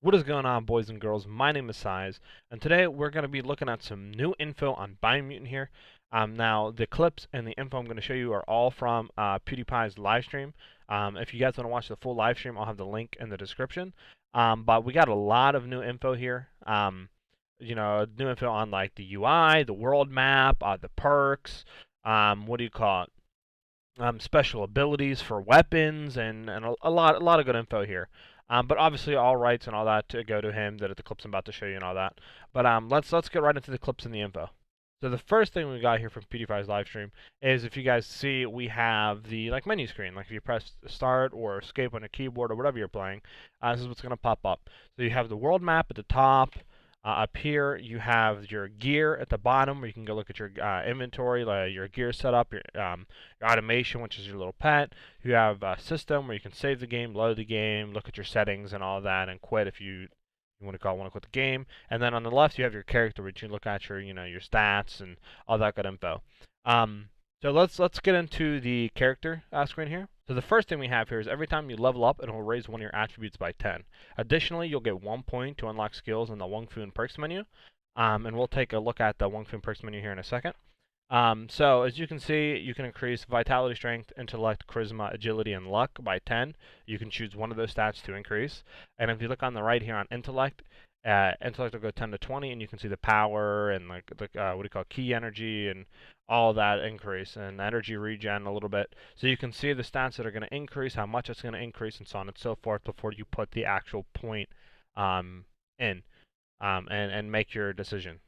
What is going on, boys and girls? My name is Size, and today we're going to be looking at some new info on Biomutant here. Now, the clips and the info I'm going to show you are all from PewDiePie's live stream. If you guys want to watch the full live stream, I'll have the link in the description. But we got a lot of new info here. New info on like the UI, the world map, the perks. What do you call it? Special abilities for weapons and a lot of good info here. But obviously all rights and all that to go to him. That the clips I'm about to show you and all that. But let's get right into the clips and the info. So the first thing we got here from PewDiePie's live stream is, if you guys see, we have the menu screen. Like if you press start or escape on a keyboard or whatever you're playing, this is what's going to pop up. So you have the world map at the top. Up here, you have your gear at the bottom, where you can go look at your inventory, like your gear setup, your automation, which is your little pet. You have a system where you can save the game, load the game, look at your settings and all that, and quit if you want to quit the game. And then on the left, you have your character, which you look at your stats and all that good info. So let's get into the character screen here. So the first thing we have here is every time you level up, it will raise one of your attributes by 10. Additionally, you'll get 1 point to unlock skills in the Wangfu and perks menu. And we'll take a look at the Wangfu and perks menu here in a second. So as you can see, you can increase vitality, strength, intellect, charisma, agility, and luck by 10. You can choose one of those stats to increase. And if you look on the right here on intellect, intellect will go 10 to 20, and you can see the power and like the what do you call key energy and all that increase, and energy regen a little bit. So you can see the stats that are going to increase, how much it's going to increase, and so on and so forth before you put the actual point in and make your decision.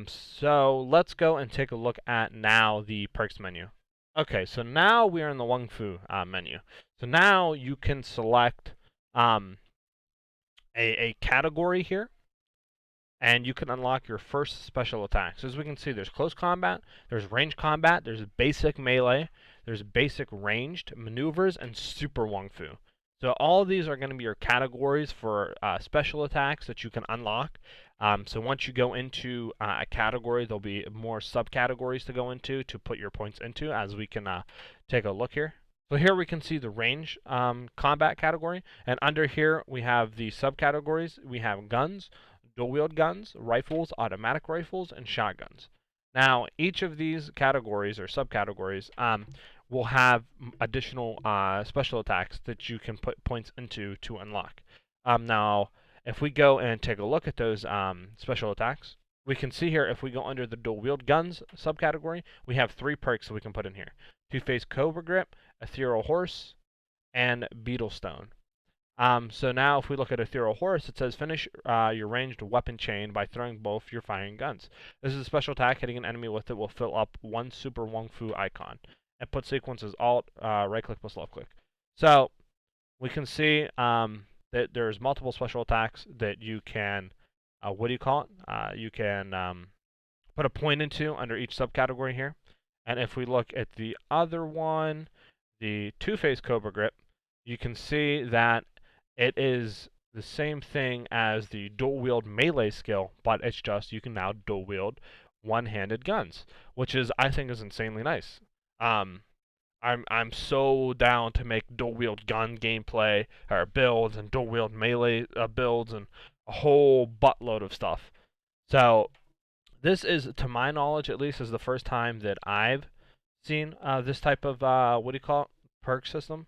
So let's go and take a look at now the perks menu. Okay, so now we are in the Wangfu menu. So now you can select a category here, and you can unlock your first special attack. So as we can see, there's close combat, there's range combat, there's basic melee, there's basic ranged, maneuvers, and super Wangfu. So all of these are going to be your categories for special attacks that you can unlock. So once you go into a category, there'll be more subcategories to go into to put your points into, as we can take a look here. So here we can see the range combat category, and under here we have the subcategories. We have guns, dual-wield guns, rifles, automatic rifles, and shotguns. Now, each of these categories or subcategories will have additional special attacks that you can put points into to unlock. Now, if we go and take a look at those special attacks, we can see here, if we go under the dual-wield guns subcategory, we have 3 perks that we can put in here: Two-Faced Cobra Grip, Ethereal Horse, and Beetle Stone. So now if we look at Ethereal Horse, it says finish your ranged weapon chain by throwing both your firing guns. This is a special attack. Hitting an enemy with it will fill up one super Wangfu icon. And put sequence is Alt, right click plus left click. So we can see that there's multiple special attacks that you can, you can put a point into under each subcategory here. And if we look at the other one, the Two-Faced Cobra Grip, you can see that it is the same thing as the dual-wield melee skill, but it's just you can now dual-wield one-handed guns, which I think is insanely nice. I'm so down to make dual-wield gun gameplay or builds and dual-wield melee builds and a whole buttload of stuff. So this is, to my knowledge at least, is the first time that I've seen this type of perk system,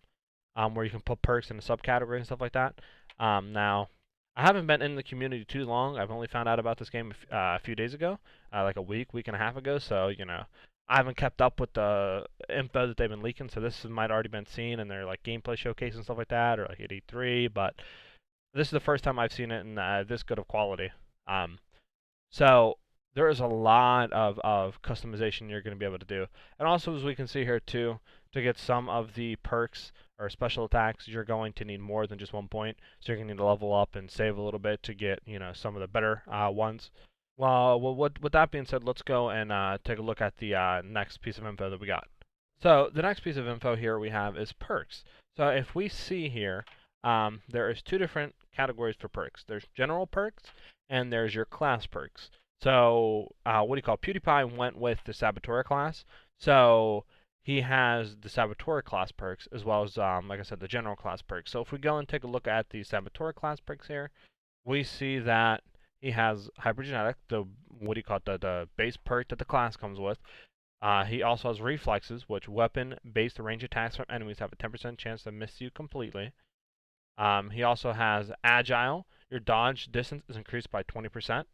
where you can put perks in a subcategory and stuff like that. Now, I haven't been in the community too long. I've only found out about this game a few days ago, like a week and a half ago. So I haven't kept up with the info that they've been leaking. So this might already been seen in their like gameplay showcase and stuff like that, or like at E3. But this is the first time I've seen it in this good of quality. So there is a lot of customization you're going to be able to do. And also, as we can see here too, to get some of the perks or special attacks, you're going to need more than just 1 point. So you're going to need to level up and save a little bit to get some of the better ones. Well, with that being said, let's go and take a look at the next piece of info that we got. So the next piece of info here we have is perks. So if we see here, there is 2 different categories for perks. There's general perks and there's your class perks. So PewDiePie went with the Saboteur class. So he has the Saboteur class perks as well as, like I said, the general class perks. So if we go and take a look at the Saboteur class perks here, we see that he has hypergenetic, the what do you call it, the base perk that the class comes with. He also has reflexes, which weapon-based range attacks from enemies have a 10% chance to miss you completely. He also has agile. Your dodge distance is increased by 20%.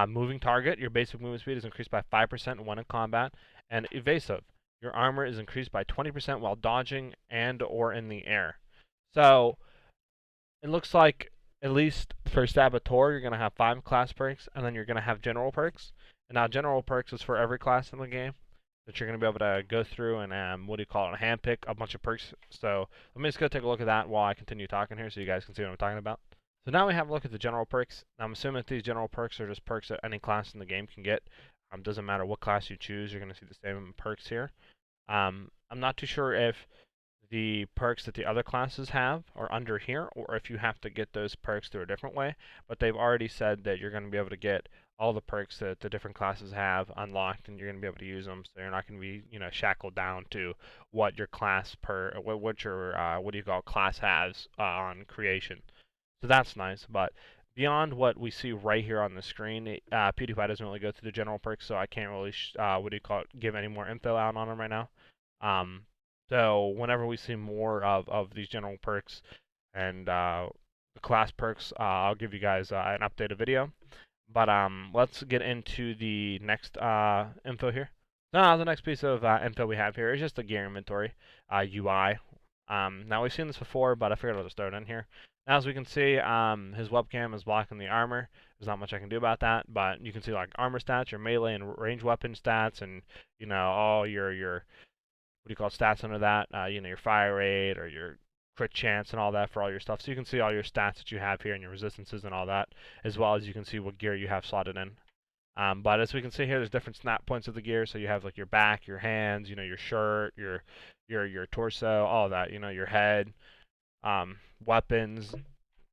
Moving target, your basic movement speed is increased by 5% when in combat. And evasive, your armor is increased by 20% while dodging and or in the air. So it looks like at least for Saboteur, you're going to have 5 class perks, and then you're going to have general perks. And now general perks is for every class in the game that you're going to be able to go through and what do you call it, handpick a bunch of perks. So let me just go take a look at that while I continue talking here, so you guys can see what I'm talking about. So now we have a look at the general perks. Now I'm assuming that these general perks are just perks that any class in the game can get. Doesn't matter what class you choose, you're going to see the same perks here. I'm not too sure if the perks that the other classes have are under here, or if you have to get those perks through a different way. But they've already said that you're going to be able to get all the perks that the different classes have unlocked, and you're going to be able to use them. So you're not going to be, shackled down to what your class what your what do you call it, class has on creation. So that's nice. But beyond what we see right here on the screen, PewDiePie doesn't really go through the general perks, so I can't really what do you call it, give any more info out on them right now. Um, so whenever we see more of these general perks and the class perks, I'll give you guys an updated video. But let's get into the next info here. Now the next piece of info we have here is just the gear inventory UI. Now we've seen this before, but I figured I'll just throw it in here. Now as we can see, his webcam is blocking the armor. There's not much I can do about that, but you can see like armor stats, your melee and range weapon stats, and all your what do you call it, stats under that, your fire rate or your crit chance and all that for all your stuff. So you can see all your stats that you have here and your resistances and all that, as well as you can see what gear you have slotted in. But as we can see here, there's different snap points of the gear. So you have like your back, your hands, your shirt, your torso, all that. Your head, weapons.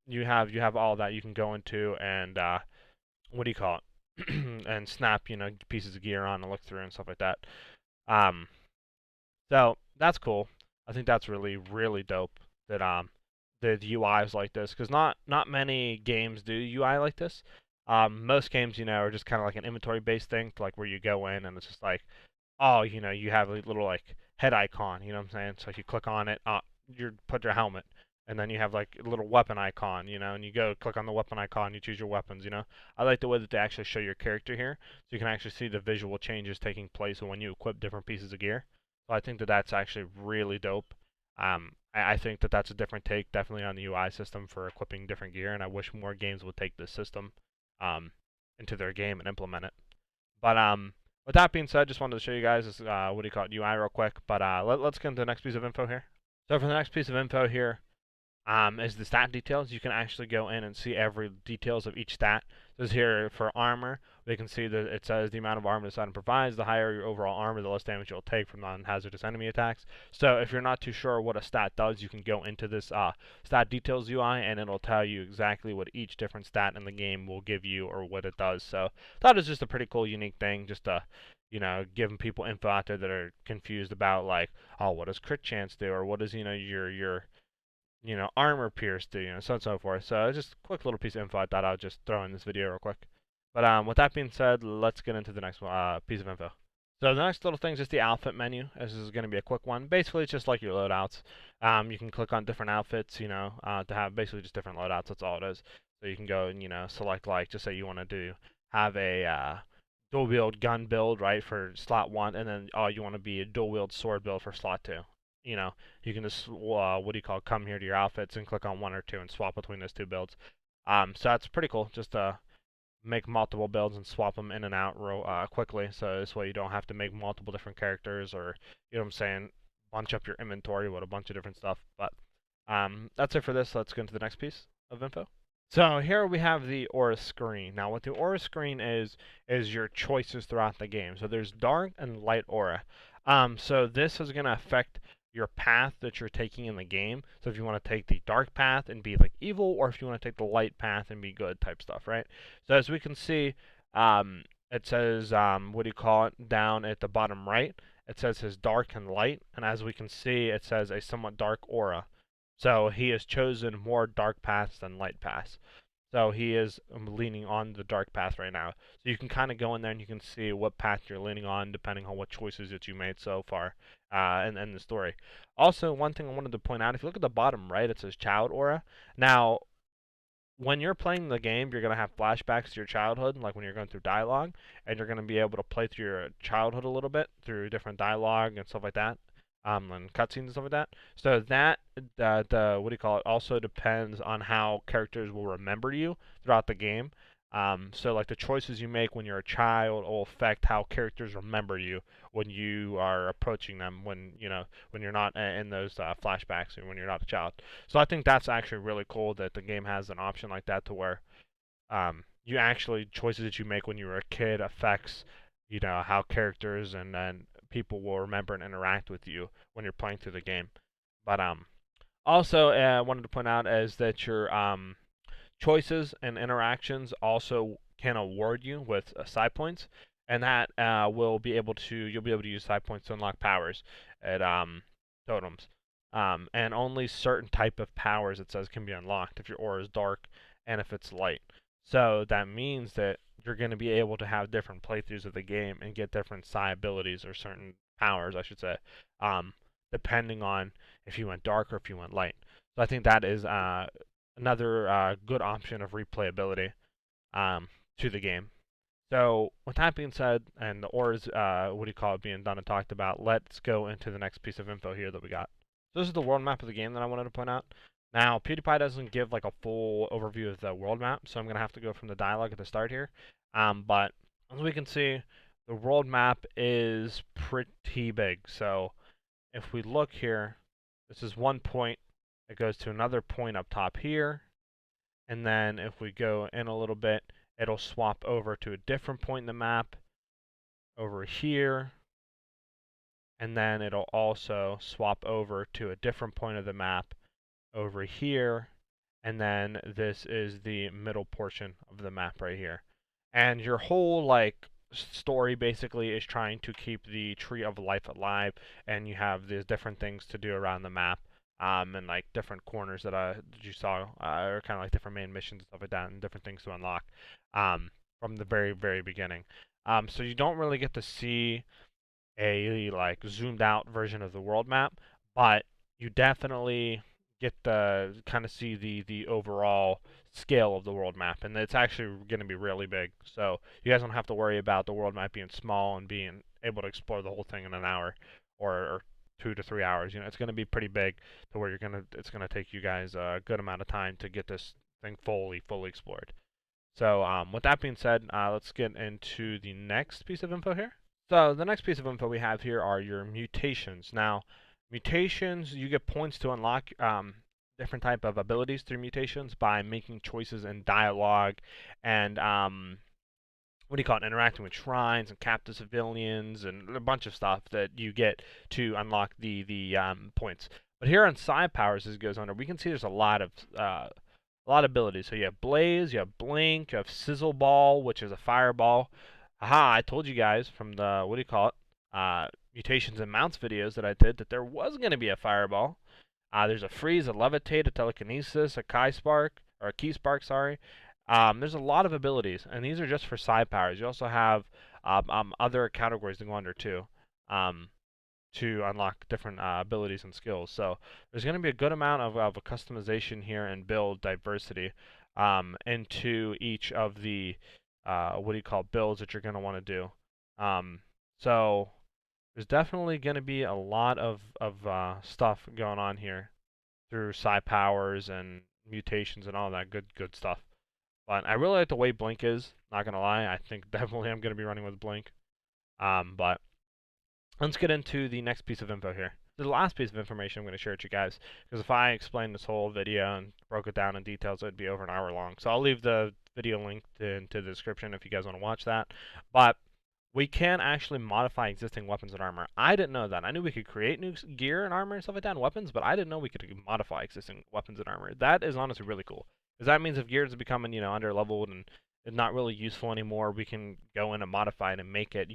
You have all that you can go into and what do you call it? and snap pieces of gear on and look through and stuff like that. Um, so that's cool. I think that's really really dope that the UI is like this, because not many games do UI like this. Most games are just kind of like an inventory based thing, like where you go in and it's just like, oh, you have a little like head icon, you know what I'm saying? So if you click on it, you put your helmet, and then you have like a little weapon icon, and you go click on the weapon icon, you choose your weapons. I like the way that they actually show your character here, so you can actually see the visual changes taking place when you equip different pieces of gear. So I think that that's actually really dope. I think that that's a different take, definitely on the UI system for equipping different gear, and I wish more games would take this system um, into their game and implement it. But with that being said, just wanted to show you guys this, what do you call it, UI real quick. But let's get into the next piece of info here. So for the next piece of info here, is the stat details. You can actually go in and see every details of each stat. This here for armor, we can see that it says the amount of armor this item provides. The higher your overall armor, the less damage you'll take from non-hazardous enemy attacks. So if you're not too sure what a stat does, you can go into this stat details UI, and it'll tell you exactly what each different stat in the game will give you or what it does. So that is just a pretty cool, unique thing, just to giving people info out there that are confused about like, oh, what does crit chance do, or what does your armor pierce do, so on and so forth. So just a quick little piece of info I thought I would just throw in this video real quick. But with that being said, let's get into the next piece of info. So the next little thing is just the outfit menu. This is going to be a quick one. Basically, it's just like your loadouts. You can click on different outfits, to have basically just different loadouts. That's all it is. So you can go and select, like, just say you want to have a dual wield gun build, right, for slot 1, and then you want to be a dual wield sword build for slot 2. You can just what do you call it, come here to your outfits and click on 1 or 2 and swap between those two builds. So that's pretty cool. Just make multiple builds and swap them in and out real quickly. So this way you don't have to make multiple different characters, or what I'm saying, bunch up your inventory with a bunch of different stuff. But that's it for this. Let's go into the next piece of info. So here we have the aura screen. Now what the aura screen is your choices throughout the game. So there's dark and light aura. So this is going to affect your path that you're taking in the game. So if you want to take the dark path and be like evil, or if you want to take the light path and be good type stuff, right? So as we can see, it says, what do you call it, down at the bottom right, it says his dark and light, and as we can see, it says a somewhat dark aura. So he has chosen more dark paths than light paths. So he is leaning on the dark path right now. So you can kind of go in there and you can see what path you're leaning on depending on what choices that you made so far in the story. Also, one thing I wanted to point out, if you look at the bottom right, it says child aura. Now, when you're playing the game, you're going to have flashbacks to your childhood, like when you're going through dialogue, and you're going to be able to play through your childhood a little bit through different dialogue and stuff like that, and cutscenes and stuff like that. So that the what do you call it? Also depends on how characters will remember you throughout the game. So like the choices you make when you're a child will affect how characters remember you when you are approaching them when when you're not in those flashbacks and when you're not a child. So I think that's actually really cool that the game has an option like that to where you actually choices that you make when you were a kid affects how characters and people will remember and interact with you when you're playing through the game. But also I wanted to point out is that your choices and interactions also can award you with side points, and that will be able to you'll be able to use side points to unlock powers at totems. And only certain type of powers it says can be unlocked if your aura is dark and if it's light. So that means that you're going to be able to have different playthroughs of the game and get different psi abilities or certain powers, I should say, um, depending on if you went dark or if you went light. So I think that is another good option of replayability to the game. So with that being said, and the auras, what do you call it, being done and talked about, let's go into the next piece of info here that we got. So this is the world map of the game that I wanted to point out. Now, PewDiePie doesn't give like a full overview of the world map, so I'm going to have to go from the dialogue at the start here. But as we can see, the world map is pretty big. So if we look here, this is one point. It goes to another point up top here. And then if we go in a little bit, it'll swap over to a different point in the map over here. And then it'll also swap over to a different point of the map over here. And then this is the middle portion of the map right here. And your whole story basically is trying to keep the tree of life alive, and you have these different things to do around the map, and like different corners that you saw are kind of like different main missions and stuff like that, and different things to unlock from the very beginning. So you don't really get to see a like zoomed out version of the world map, but you definitely get to kind of see the overall scale of the world map, and it's actually going to be really big. So you guys don't have to worry about the world map being small and being able to explore the whole thing in an hour or 2 to 3 hours. It's going to be pretty big to where it's gonna take you guys a good amount of time to get this thing fully explored. So with that being said, let's get into the next piece of info here. So the next piece of info we have here are your mutations. Now, mutations, you get points to unlock different type of abilities through mutations by making choices in dialogue and what do you call it, interacting with shrines and captive civilians and a bunch of stuff that you get to unlock the points. But here on side powers, as it goes on, we can see there's a lot of abilities. So you have Blaze, you have Blink, you have Sizzle Ball, which is a fireball. Aha, I told you guys from the, what do you call it, Mutations and Mounts videos that I did that there was going to be a fireball. There's a Freeze, a Levitate, a Telekinesis, a Kai Spark, or a Key Spark, sorry. There's a lot of abilities, and these are just for side powers. You also have other categories to go under too. To unlock different abilities and skills. So there's going to be a good amount of a customization here and build diversity into each of the what do you call it, builds that you're going to want to do. So there's definitely going to be a lot of stuff going on here through psi powers and mutations and all that good stuff. But I really like the way Blink is. Not gonna lie, I think definitely I'm gonna be running with Blink. But let's get into the next piece of info here. The last piece of information I'm going to share with you guys, because if I explained this whole video and broke it down in details, it would be over an hour long. So I'll leave the video link into the description if you guys want to watch that. But we can actually modify existing weapons and armor. I didn't know that. I knew we could create new gear and armor and stuff like that and weapons, but I didn't know we could modify existing weapons and armor. That is honestly really cool. Because that means if gear is becoming, under leveled and not really useful anymore, we can go in and modify it and make it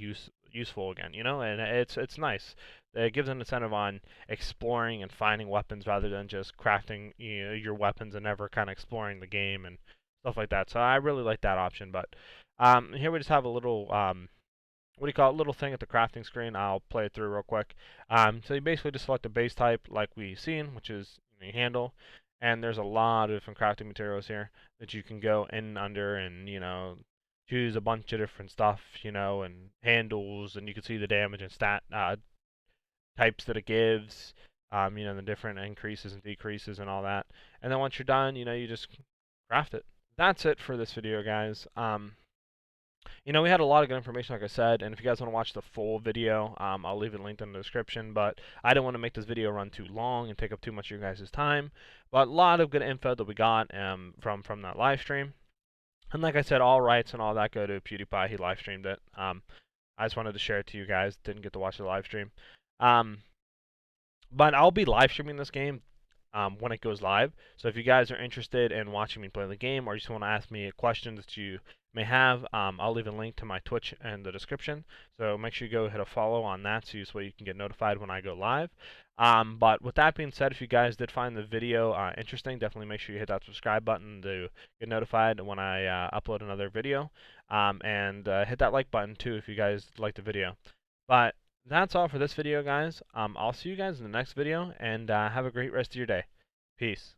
useful again, you know, and it's nice. It gives an incentive on exploring and finding weapons rather than just crafting, you know, your weapons and never kind of exploring the game and stuff like that. So I really like that option. But here we just have a little what do you call it, little thing at the crafting screen. I'll play it through real quick. So you basically just select a base type like we seen, which is, you know, handle, and there's a lot of different crafting materials here that you can go in under and, you know, choose a bunch of different stuff, you know, and handles, and you can see the damage and stat types that it gives, you know, the different increases and decreases and all that. And then once you're done, you know, you just craft it. That's it for this video, guys. You know, we had a lot of good information, like I said, and if you guys want to watch the full video, I'll leave it linked in the description, but I didn't want to make this video run too long and take up too much of your guys' time. But a lot of good info that we got from that live stream. And like I said, all rights and all that go to PewDiePie. He live streamed it. I just wanted to share it to you guys. Didn't get to watch the live stream. Um, but I'll be live streaming this game when it goes live. So if you guys are interested in watching me play the game, or you just want to ask me a question that you may have, I'll leave a link to my Twitch in the description. So make sure you go hit a follow on that so you can get notified when I go live. But with that being said, if you guys did find the video interesting, definitely make sure you hit that subscribe button to get notified when I upload another video. And hit that like button too if you guys liked the video. But that's all for this video, guys. I'll see you guys in the next video, and have a great rest of your day. Peace.